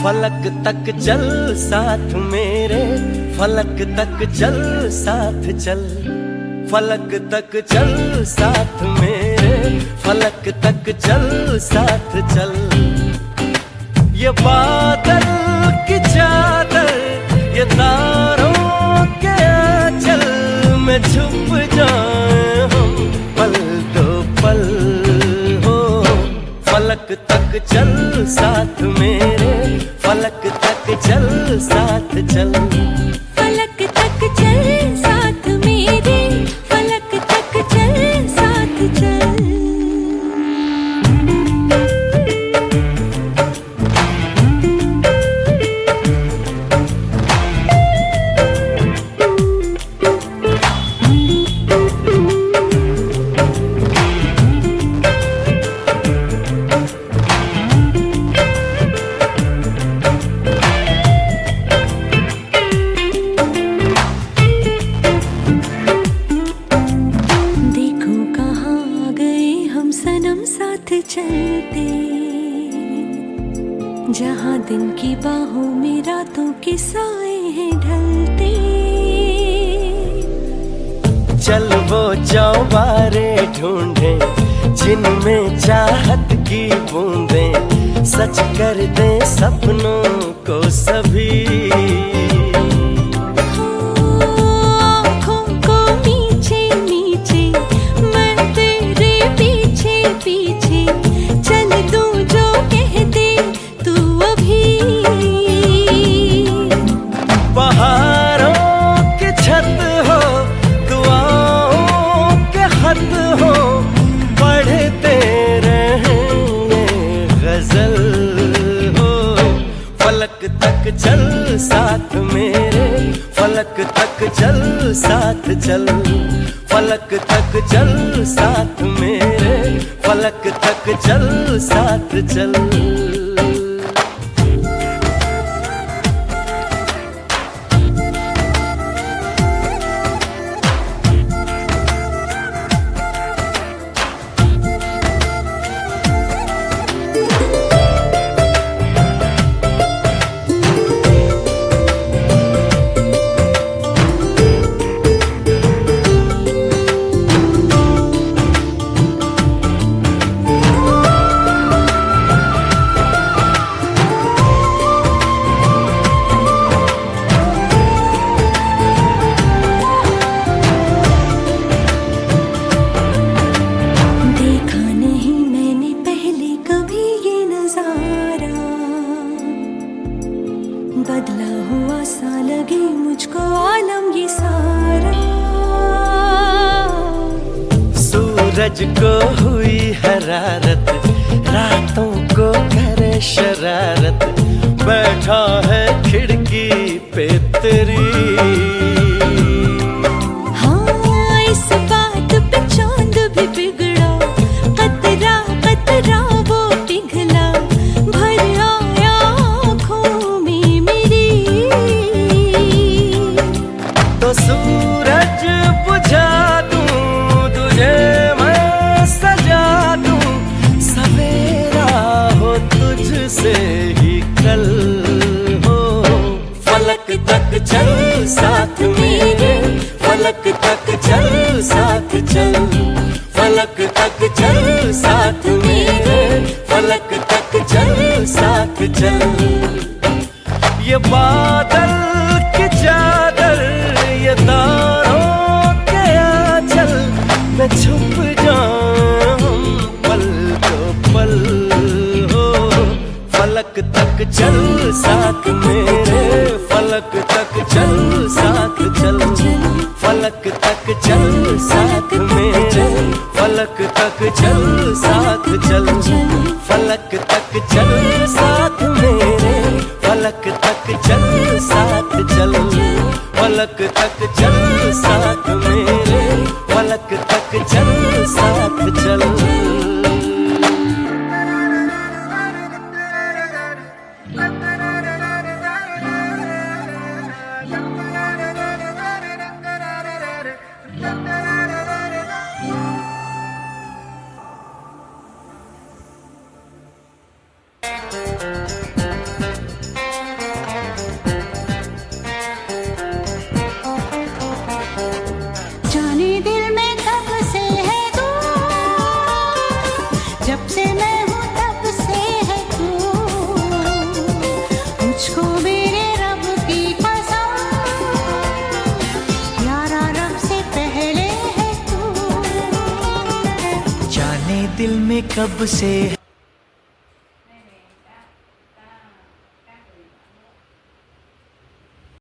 फलक तक चल साथ मेरे, फलक तक चल साथ चल, फलक तक चल साथ मेरे, फलक तक चल साथ चल। ये बादल की चादर, ये तारों के आंचल में छुप जाए हम पल दो पल हो। फलक तक चल साथ मेरे, फलक तक चल साथ चल, फलक तक चल साथ मेरे, फलक तक चल साथ चल। चलते जहाँ दिन की बाहों में रातों के साए हैं ढलते। चल वो चौबारे ढूंढे जिनमें चाहत की बूंदें सच कर दे सपनों को सभी। फलक तक चल साथ मेरे, फलक तक चल साथ चल, फलक तक चल साथ मेरे, फलक तक चल साथ चल। बदला हुआ सा लगे मुझको आलम ये सारा। सूरज को हुई हरारत, रातों को करे शरारत, बैठा है खिड़की पे तेरी। हाँ इस बात पे चांद भी बिगड़ा, कतरा कतरा वो पिघला, भर आया आँखों में मेरी। तो सूरज बुझा दूं तुझे मैं सजा दूं, सवेरा हो तुझसे ही कल हो। फलक तक चल साथ मेरे, फलक तक चल साथ चल, फलक तक चल साथ मेरे, फलक तक चल साथ चल। ये बादल की चादर, ये तारों के आंचल में छुप जाऊं पल दो पल हो। फलक तक चल साथ मेरे, फलक तक चल साथ चल, फलक तक चल साथ मेरे, फलक तक चल साथ चल, फलक तक चल साथ मेरे, फलक तक चल साथ चल, फलक तक चल साथ मेरे, फलक तक चल साथ चल। दिल में कब से